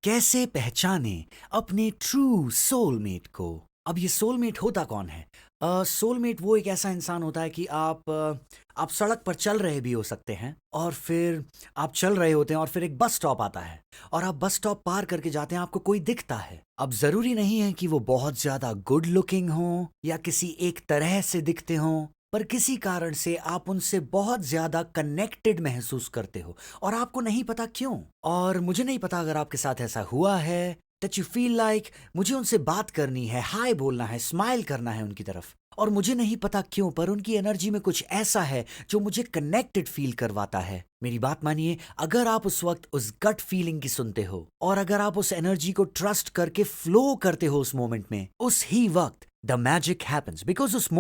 कैसे पहचाने अपने ट्रू सोलमेट को। अब ये सोलमेट होता कौन है? सोलमेट वो एक ऐसा इंसान होता है कि आप सड़क पर चल रहे भी हो सकते हैं और फिर आप चल रहे होते हैं और फिर एक बस स्टॉप आता है और आप बस स्टॉप पार करके जाते हैं, आपको कोई दिखता है। अब जरूरी नहीं है कि वो बहुत ज्यादा गुड लुकिंग हो या किसी एक तरह से दिखते हो, पर किसी कारण से आप उनसे बहुत ज्यादा कनेक्टेड महसूस करते हो और आपको नहीं पता क्यों। और मुझे नहीं पता अगर आपके साथ ऐसा हुआ है, दैट यू फील लाइक मुझे उनसे बात करनी है, हाय बोलना है, स्माइल करना है उनकी तरफ, और मुझे नहीं पता क्यों पर उनकी एनर्जी में कुछ ऐसा है जो मुझे कनेक्टेड फील करवाता है। मेरी बात मानिए, अगर आप उस वक्त उस गट फीलिंग की सुनते हो और अगर आप उस एनर्जी को ट्रस्ट करके फ्लो करते हो उस मोमेंट में, उस ही वक्त द मैजिक हैपेंस। बिकॉज उस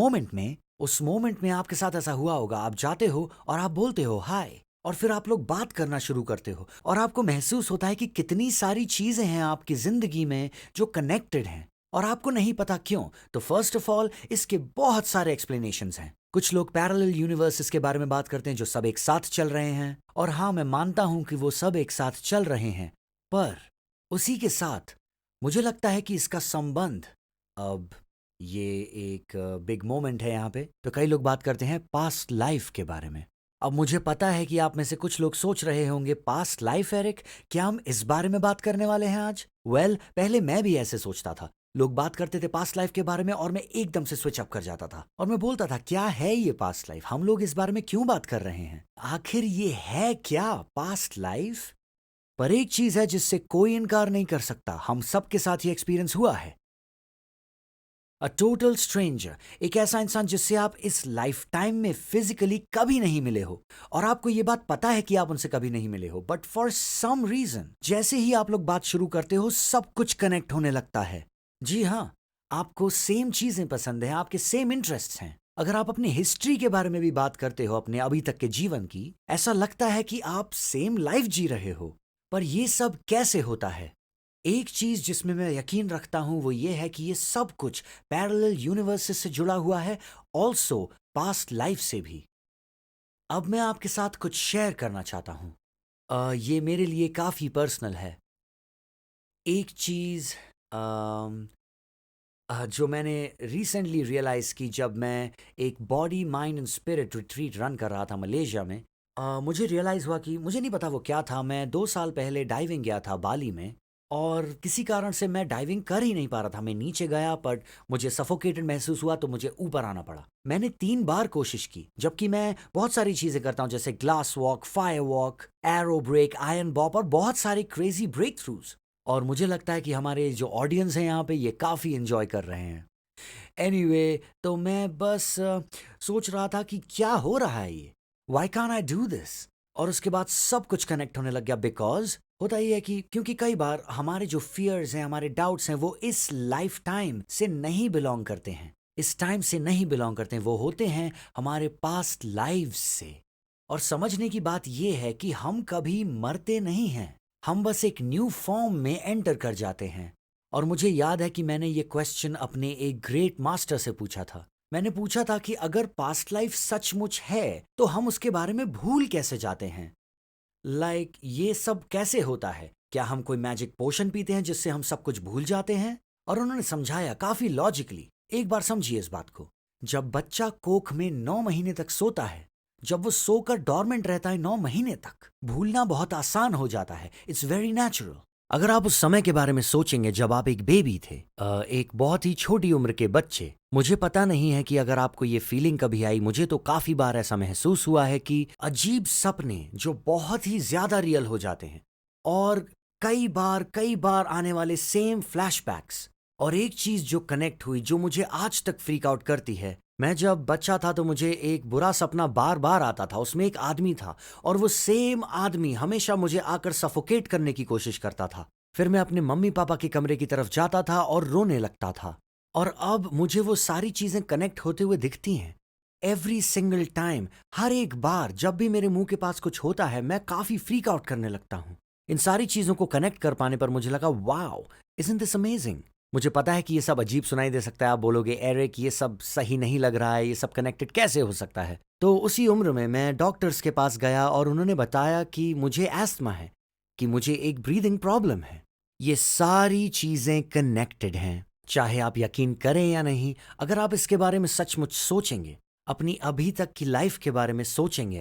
मोमेंट में आपके साथ ऐसा हुआ होगा, आप जाते हो और आप बोलते हो हाय और फिर आप लोग बात करना शुरू करते हो और आपको महसूस होता है कि कितनी सारी चीजें हैं आपकी जिंदगी में जो कनेक्टेड हैं और आपको नहीं पता क्यों। तो फर्स्ट ऑफ ऑल इसके बहुत सारे एक्सप्लेनेशंस हैं। कुछ लोग पैरेलल यूनिवर्सेस के बारे में बात करते हैं जो सब एक साथ चल रहे हैं, और हाँ, मैं मानता हूं कि वो सब एक साथ चल रहे हैं, पर उसी के साथ मुझे लगता है कि इसका संबंध, अब ये एक बिग मोमेंट है यहाँ पे, तो कई लोग बात करते हैं पास्ट लाइफ के बारे में। अब मुझे पता है कि आप में से कुछ लोग सोच रहे होंगे, पास्ट लाइफ एरिक, क्या हम इस बारे में बात करने वाले हैं आज? पहले मैं भी ऐसे सोचता था। लोग बात करते थे पास्ट लाइफ के बारे में और मैं एकदम से स्विच अप कर जाता था और मैं बोलता था क्या है ये पास्ट लाइफ, हम लोग इस बारे में क्यों बात कर रहे हैं, आखिर ये है क्या पास्ट लाइफ? पर एक चीज है जिससे कोई इनकार नहीं कर सकता, हम सबके साथ ये एक्सपीरियंस हुआ है। अ टोटल स्ट्रेंजर, एक ऐसा इंसान जिससे आप इस लाइफ टाइम में फिजिकली कभी नहीं मिले हो और आपको ये बात पता है कि आप उनसे कभी नहीं मिले हो, बट फॉर सम रीजन जैसे ही आप लोग बात शुरू करते हो सब कुछ कनेक्ट होने लगता है। जी हाँ, आपको सेम चीजें पसंद हैं, आपके सेम इंटरेस्ट्स हैं। अगर आप अपनी हिस्ट्री के बारे में भी बात करते हो, अपने अभी तक के जीवन की, ऐसा लगता है कि आप सेम लाइफ जी रहे हो। पर ये सब कैसे होता है? एक चीज जिसमें मैं यकीन रखता हूं वो ये है कि ये सब कुछ पैरेलल यूनिवर्सेस से जुड़ा हुआ है, ऑल्सो पास्ट लाइफ से भी। अब मैं आपके साथ कुछ शेयर करना चाहता हूं। ये मेरे लिए काफी पर्सनल है। एक चीज जो मैंने रिसेंटली रियलाइज की जब मैं एक body mind and spirit retreat run कर रहा था मलेशिया में। मुझे रियलाइज हुआ कि मुझे नहीं पता वो क्या था। मैं 2 साल पहले डाइविंग गया था बाली में और किसी कारण से मैं डाइविंग कर ही नहीं पा रहा था। मैं नीचे गया पर मुझे सफोकेटेड महसूस हुआ तो मुझे ऊपर आना पड़ा। मैंने 3 बार कोशिश की, जबकि मैं बहुत सारी चीजें करता हूँ जैसे glass walk, fire walk, arrow break, iron bop और बहुत सारे क्रेजी ब्रेक थ्रूज। और मुझे लगता है कि हमारे जो ऑडियंस हैं यहाँ पे ये काफ़ी एंजॉय कर रहे हैं। एनीवे, तो मैं बस सोच रहा था कि क्या हो रहा है ये, why can I do this. और उसके बाद सब कुछ कनेक्ट होने लग गया। बिकॉज होता ही है कि क्योंकि कई बार हमारे जो फियर्स हैं, हमारे डाउट्स हैं, वो इस लाइफ टाइम से नहीं बिलोंग करते हैं, इस टाइम से नहीं बिलोंग करते हैं, वो होते हैं हमारे पास्ट लाइव्स से। और समझने की बात ये है कि हम कभी मरते नहीं हैं, हम बस एक न्यू फॉर्म में एंटर कर जाते हैं। और मुझे याद है कि मैंने ये क्वेश्चन अपने एक ग्रेट मास्टर से पूछा था। मैंने पूछा था कि अगर पास्ट लाइफ सचमुच है तो हम उसके बारे में भूल कैसे जाते हैं? ये सब कैसे होता है? क्या हम कोई मैजिक पोशन पीते हैं जिससे हम सब कुछ भूल जाते हैं? और उन्होंने समझाया काफी लॉजिकली। एक बार समझिए इस बात को। जब बच्चा कोख में 9 महीने तक सोता है, जब वो सोकर डॉर्मेंट रहता है 9 महीने तक, भूलना बहुत आसान हो जाता है। It's very natural. अगर आप उस समय के बारे में सोचेंगे जब आप एक बेबी थे, एक बहुत ही छोटी उम्र के बच्चे, मुझे पता नहीं है कि अगर आपको ये फीलिंग कभी आई, मुझे तो काफी बार ऐसा महसूस हुआ है कि अजीब सपने जो बहुत ही ज्यादा रियल हो जाते हैं और कई बार आने वाले सेम फ्लैशबैक्स। और एक चीज जो कनेक्ट हुई, जो मुझे आज तक फ्रीक आउट करती है, मैं जब बच्चा था तो मुझे एक बुरा सपना बार बार आता था। उसमें एक आदमी था और वो सेम आदमी हमेशा मुझे आकर सफोकेट करने की कोशिश करता था। फिर मैं अपने मम्मी पापा के कमरे की तरफ जाता था और रोने लगता था। और अब मुझे वो सारी चीजें कनेक्ट होते हुए दिखती हैं। एवरी सिंगल टाइम, हर एक बार जब भी मेरे मुंह के पास कुछ होता है, मैं काफी फ्रीक आउट करने लगता हूँ। इन सारी चीजों को कनेक्ट कर पाने पर मुझे लगा, वाओ, इज़न्ट दिस अमेजिंग। मुझे पता है कि ये सब अजीब सुनाई दे सकता है, आप बोलोगे एरिक ये सब सही नहीं लग रहा है, ये सब कनेक्टेड कैसे हो सकता है? तो उसी उम्र में मैं डॉक्टर्स के पास गया और उन्होंने बताया कि मुझे एस्थमा है, कि मुझे एक ब्रीदिंग प्रॉब्लम है। ये सारी चीजें कनेक्टेड हैं, चाहे आप यकीन करें या नहीं। अगर आप इसके बारे में सचमुच सोचेंगे, अपनी अभी तक की लाइफ के बारे में सोचेंगे,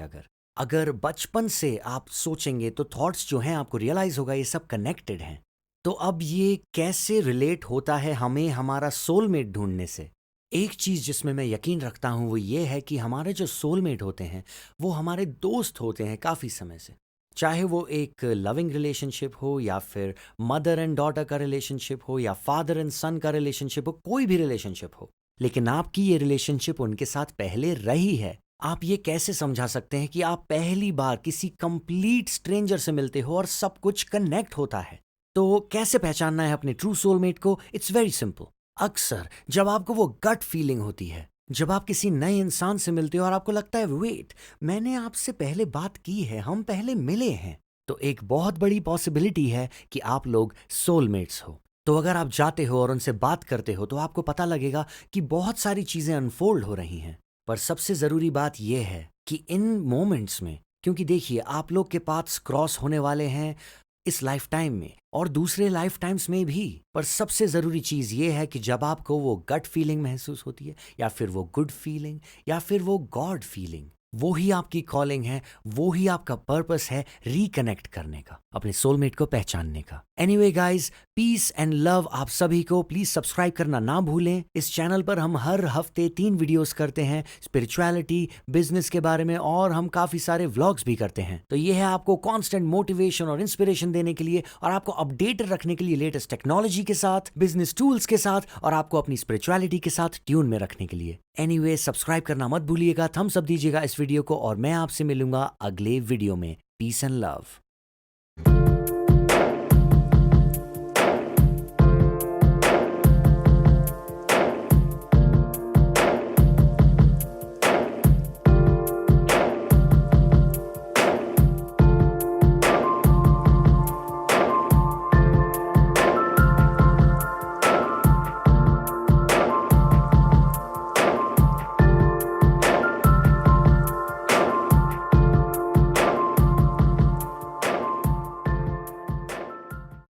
अगर बचपन से आप सोचेंगे तो थॉट्स जो हैं आपको रियलाइज होगा ये सब कनेक्टेड हैं। तो अब ये कैसे रिलेट होता है हमें हमारा सोलमेट ढूंढने से? एक चीज जिसमें मैं यकीन रखता हूं वो ये है कि हमारे जो सोलमेट होते हैं वो हमारे दोस्त होते हैं काफी समय से। चाहे वो एक लविंग रिलेशनशिप हो या फिर मदर एंड डॉटर का रिलेशनशिप हो या फादर एंड सन का रिलेशनशिप हो, कोई भी रिलेशनशिप हो, लेकिन आपकी ये रिलेशनशिप उनके साथ पहले रही है। आप ये कैसे समझा सकते हैं कि आप पहली बार किसी कंप्लीट स्ट्रेंजर से मिलते हो और सब कुछ कनेक्ट होता है? तो कैसे पहचानना है अपने ट्रू सोलमेट को? It's very simple. अक्सर जब आपको वो गट फीलिंग होती है, जब आप किसी नए इंसान से मिलते हो और आपको लगता है वेट, मैंने आपसे पहले बात की है, हम पहले मिले हैं, तो एक बहुत बड़ी पॉसिबिलिटी है कि आप लोग सोलमेट्स हो। तो अगर आप जाते हो और उनसे बात करते हो तो आपको पता लगेगा कि बहुत सारी चीजें अनफोल्ड हो रही हैं। पर सबसे जरूरी बात यह है कि इन मोमेंट्स में, क्योंकि देखिए आप लोग के पाथ्स क्रॉस होने वाले हैं इस लाइफ टाइम में और दूसरे लाइफ टाइम्स में भी, पर सबसे ज़रूरी चीज़ ये है कि जब आपको वो गट फीलिंग महसूस होती है या फिर वो गुड फीलिंग या फिर वो गॉड फीलिंग, वो ही आपकी कॉलिंग है, वो ही आपका पर्पस है रिकनेक्ट करने का, अपने सोलमेट को पहचानने का। Anyway guys, peace and love आप सभी को। प्लीज सब्सक्राइब करना ना भूलें। इस चैनल पर हम हर हफ्ते 3 वीडियोस करते हैं स्पिरिचुअलिटी, बिजनेस के बारे में, और हम काफी सारे व्लॉग्स भी करते हैं। तो ये है आपको कांस्टेंट मोटिवेशन और इंस्पिरेशन देने के लिए और आपको अपडेटेड रखने के लिए लेटेस्ट टेक्नोलॉजी के साथ, बिजनेस टूल्स के साथ और आपको अपनी स्पिरिचुअलिटी के साथ ट्यून में रखने के लिए। एनीवे, सब्सक्राइब करना मत भूलिएगा, थम्स अप दीजिएगा इस वीडियो को और मैं आपसे मिलूंगा अगले वीडियो में। Peace and love.